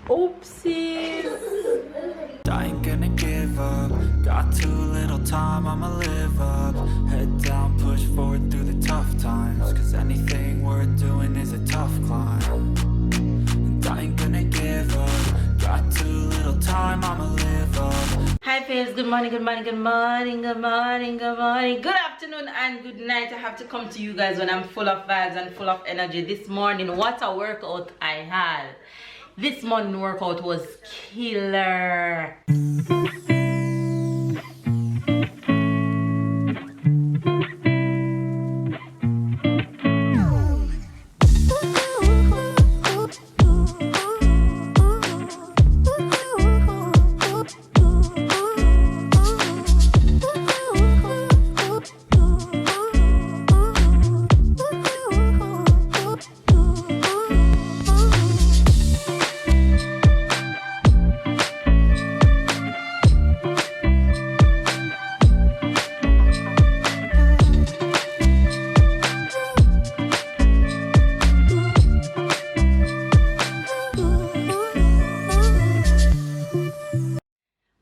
Oopsies. I ain't gonna give up. Got too little time, I'ma live up. Head down, push forward through the tough times. Cause anything worth doing is a tough climb. And I ain't gonna give up. Got too little time, I'ma live up. Hi friends, good morning, good morning, good morning, good morning, good morning, good afternoon and good night. I have to come to you guys when I'm full of vibes and full of energy. This morning, what a workout I had. This morning workout was killer.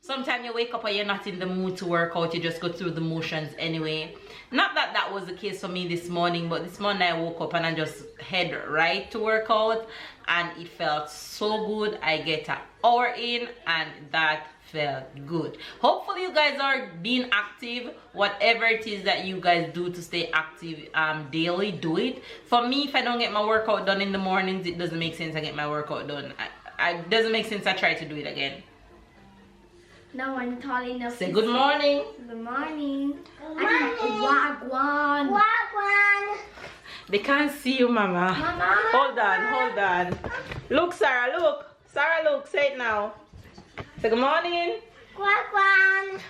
Sometimes you wake up and you're not in the mood to work out, you just go through the motions anyway. Not that that was the case for me this morning, but this morning I woke up and I just head right to work out and it felt so good. I get an hour in and that felt good. Hopefully you guys are being active. Whatever it is that you guys do to stay active daily, do it. For me, if I don't get my workout done in the mornings, it doesn't make sense I get my workout done. It doesn't make sense I try to do it again. No one tall enough. Say good morning. Good morning. Wagwan. Wagwan. They can't see you, Mama. Mama. Hold on, hold on. Look, Sarah, look. Sarah, look. Say it now. Say good morning. Wagwan.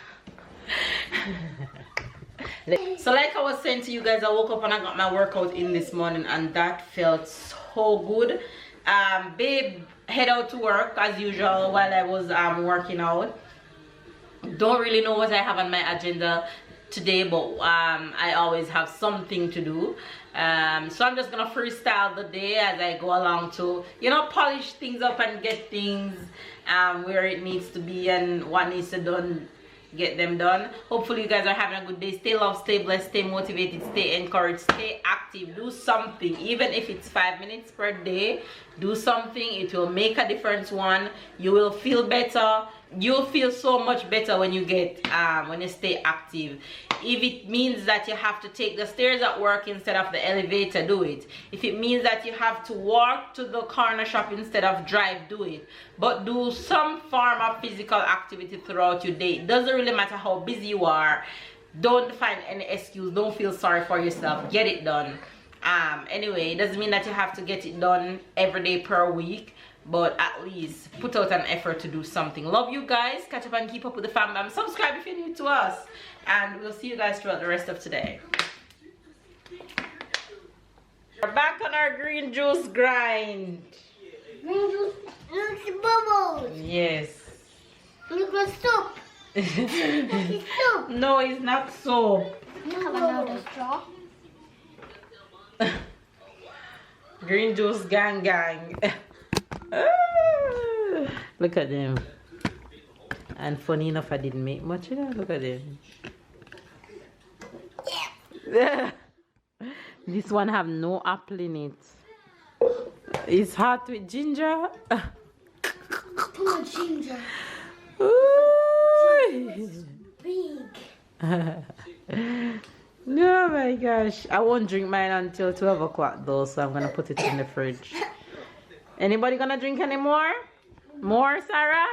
So like I was saying to you guys, I woke up and I got my workout in this morning and that felt so good. Babe head out to work as usual while I was working out. Don't really know what I have on my agenda today, but I always have something to do. So I'm just gonna freestyle the day as I go along to, you know, polish things up and get things where it needs to be and what needs to done, get them done. Hopefully you guys are having a good day. Stay loved, stay blessed, stay motivated, stay encouraged, stay active. Do something, even if it's 5 minutes per day. Do something. It will make a difference. You will feel better. You'll feel so much better when you get when you stay active. If it means that you have to take the stairs at work instead of the elevator, do it. If it means that you have to walk to the corner shop instead of drive, do it. But do some form of physical activity throughout your day. It doesn't really matter how busy you are. Don't find any excuse. Don't feel sorry for yourself. Get it done. Anyway, it doesn't mean that you have to get it done every day per week, but at least put out an effort to do something. Love you guys. Catch up and keep up with the fam. Subscribe if you're new to us, and we'll see you guys throughout the rest of today. We're back on our green juice grind. Green juice looks bubbles. Yes. Look like soup. It's soup. No, it's not soap. You have another straw. Green juice gang gang. Look at them. And funny enough, I didn't make much of that. Look at them. Yeah. This one have no apple in it. It's hot with ginger. Too much ginger. Big. Oh my gosh. I won't drink mine until 12 o'clock though, so I'm gonna put it in the fridge. Anybody gonna drink any more? More, Sarah?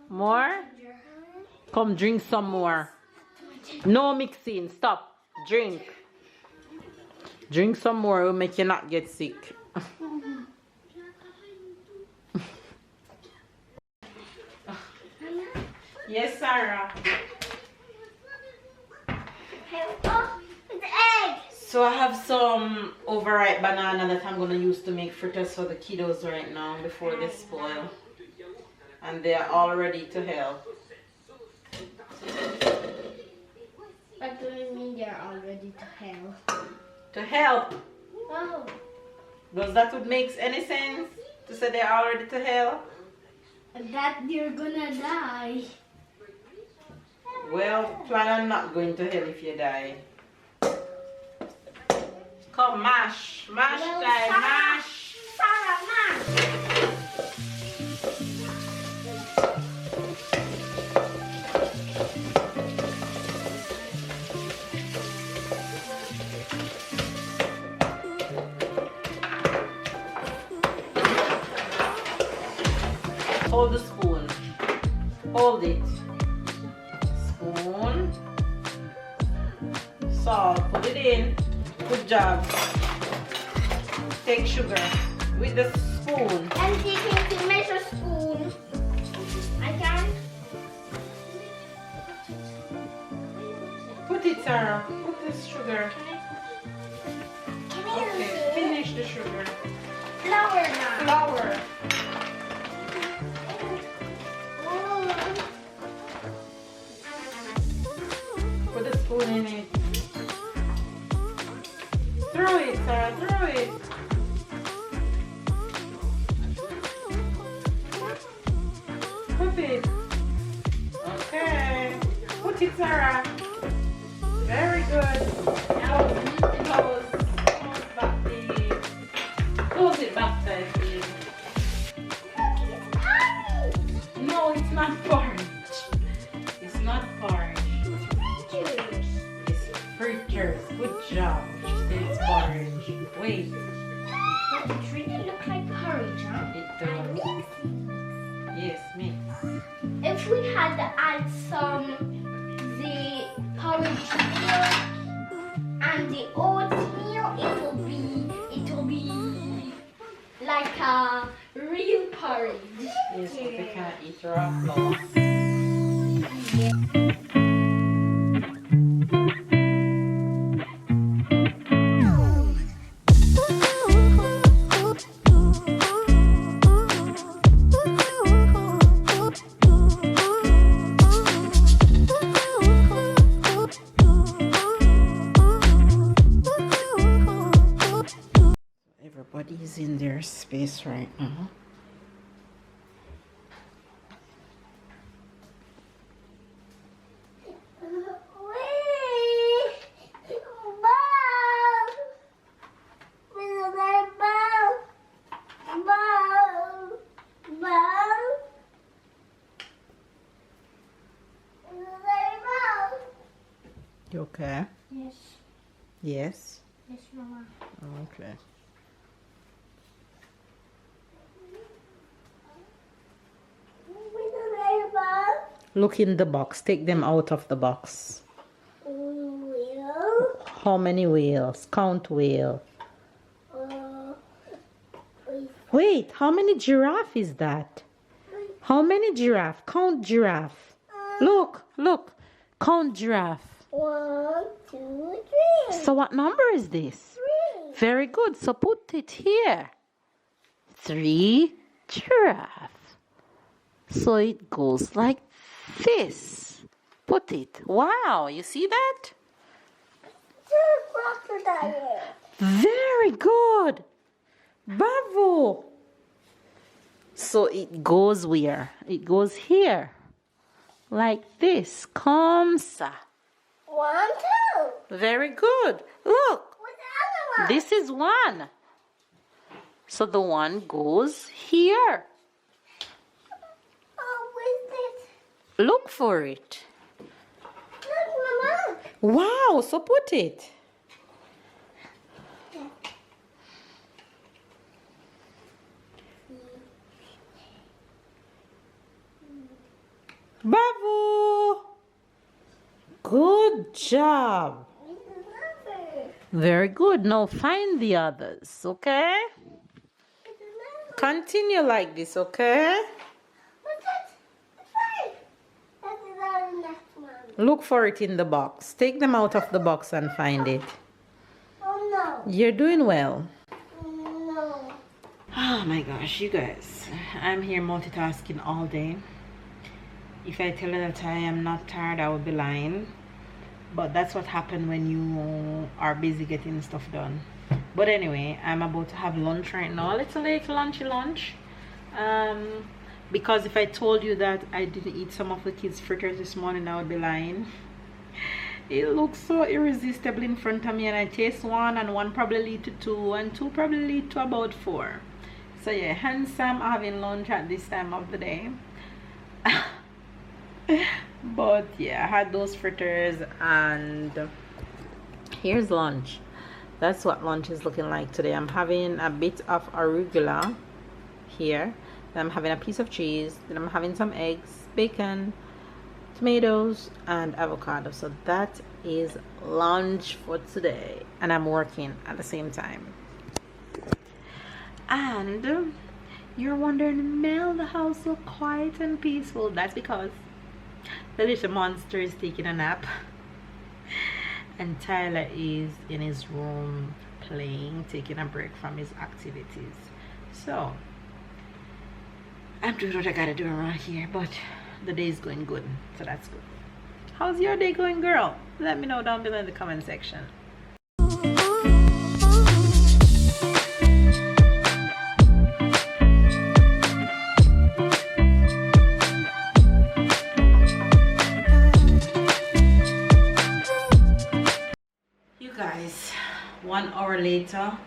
More? Come drink some more. No mixing. Stop. Drink. Drink some more. It will make you not get sick. Yes, Sarah. Oh, it's egg. So I have some overripe banana that I'm gonna use to make fritters for the kiddos right now before they spoil. And they are all ready to help. What do you mean they're all ready to hell? To help. Oh. Does that would make any sense? To say they're already to help? That you're gonna die. Well, plan on not going to hell if you die. Come, mash. Mash Well, time, Sarah. mash. Sarah, man. Hold the spoon. Hold it. Spoon. Salt. Put it in. Good job. Take sugar with the spoon. And taking the measure spoon. I can. Put it, Sarah. Put the sugar. Can I Okay. use it? Finish the sugar. Flour now. Flour. Put the spoon in it. Throw it, Sarah. Throw it. Put it. Okay. Put it, Sarah. Very good. Now close back the. Close it back there, please. No, it's not porridge. It's not porridge. It's fritters. Good job. It's porridge. Wait. But it really looks like porridge, huh? It does. Yes, mix. If we had to add some the porridge milk and the oatmeal, it will be like a real porridge. Yes, but we can't eat raw flour. Everybody is in their space right now. You okay? Yes, Yes. yes, Mama. Okay. Look in the box. Take them out of the box. How many wheels? Count wheel. Wait, how many giraffe is that? How many giraffe? Count giraffe. Look, look. Count giraffe. 1, 2, 3. So what number is this? 3. Very good. So put it here. 3 giraffe. So it goes like this. Put it. Wow, you see that? Crocodile. Very good. Bravo. So it goes where? It goes here. Like this. Comme ça. 1, 2. Very good. Look. What's the other one? This is one. So the one goes here. Oh, where's it? Look for it. Look, Mama. Wow, so put it. Bravo. Good job. Where's the number? Very good. Now find the others, okay? Where's the number? Continue like this, okay? What's that? It's right. That's the next one. Look for it in the box. Take them out of the box and find it. Oh, no. You're doing well. No. Oh my gosh, you guys. I'm here multitasking all day. If I tell you that I am not tired, I would be lying. but that's what happened when you are busy getting stuff done. But anyway, I'm about to have lunch right now, a little late lunch. Because if I told you that I didn't eat some of the kids' fritters this morning, I would be lying. It looks so irresistible in front of me, and I taste one, and one probably lead to two, and two probably lead to about four. So yeah, handsome having lunch at this time of the day. But yeah, I had those fritters, and here's lunch. That's what lunch is looking like today. I'm having a bit of arugula here, then I'm having a piece of cheese, then I'm having some eggs, bacon, tomatoes, and avocado. So that is lunch for today, and I'm working at the same time. And you're wondering, Mel, the house so quiet and peaceful. That's because the little monster is taking a nap and Tyler is in his room playing, taking a break from his activities. So I'm doing what I gotta do around here, but the day is going good, so that's good. How's your day going, girl? Let me know down below in the comment section. You guys, 1 hour later,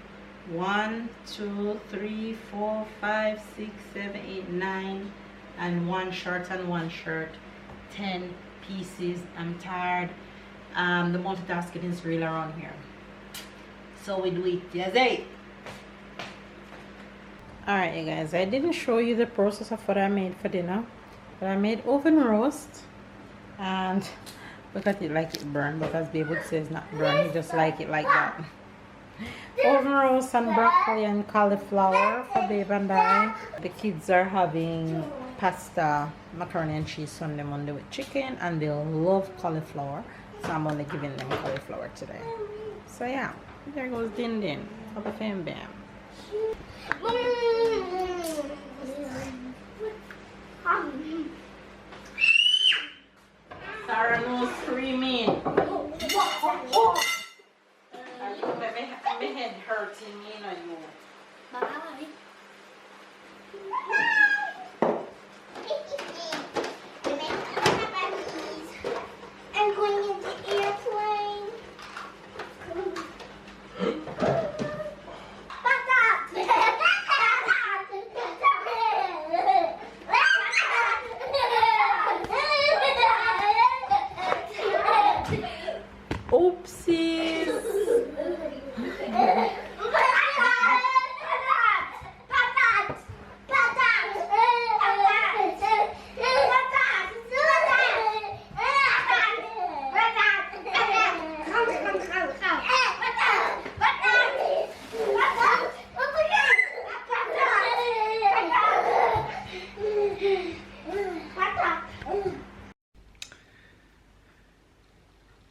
1 2 3 4 5 6 7 8 9, and one short and one shirt, 10 pieces. I'm tired. The multitasking is real around here, so we do it. Yes, hey. All right, you guys, I didn't show you the process of what I made for dinner, but I made oven roast, and look at it like it burned, because Babe would say it's not burned. He just like it like that. Oven roast and broccoli and cauliflower for Babe and I. The kids are having pasta, macaroni and cheese Sunday, Monday with chicken, and they love cauliflower, so I'm only giving them cauliflower today. So yeah, there goes Din Din for the fam bam. Sarah, no screaming. My head hurting me, you know you. Bye. I'm going in the airplane. Oopsies.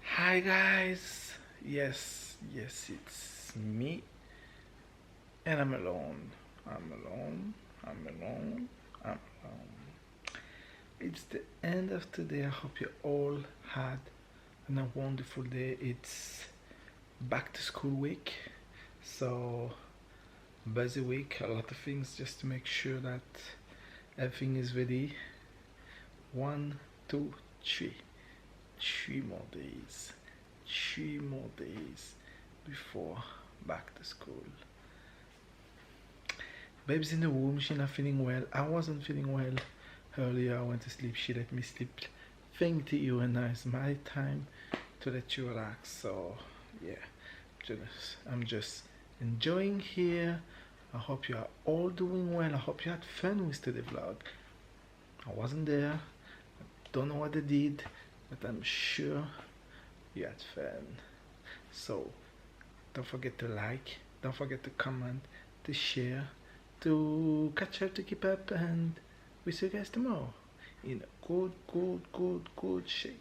Hi guys, yes, it's me, and I'm alone. It's the end of today. I hope you all had a wonderful day. It's back to school week, so busy week, a lot of things just to make sure that everything is ready. 1 2 3 more days, 3 more days before back to school. Babe's in the room, she's not feeling well. I wasn't feeling well earlier. I went to sleep, she let me sleep. Thank to you, and now it's my time to let you relax. So yeah, I'm just enjoying here. I hope you are all doing well. I hope you had fun with today's vlog. I wasn't there, I don't know what they did, but I'm sure you had fun. So don't forget to like, don't forget to comment, to share, to catch up, to keep up, and we'll see you guys tomorrow in a good shape.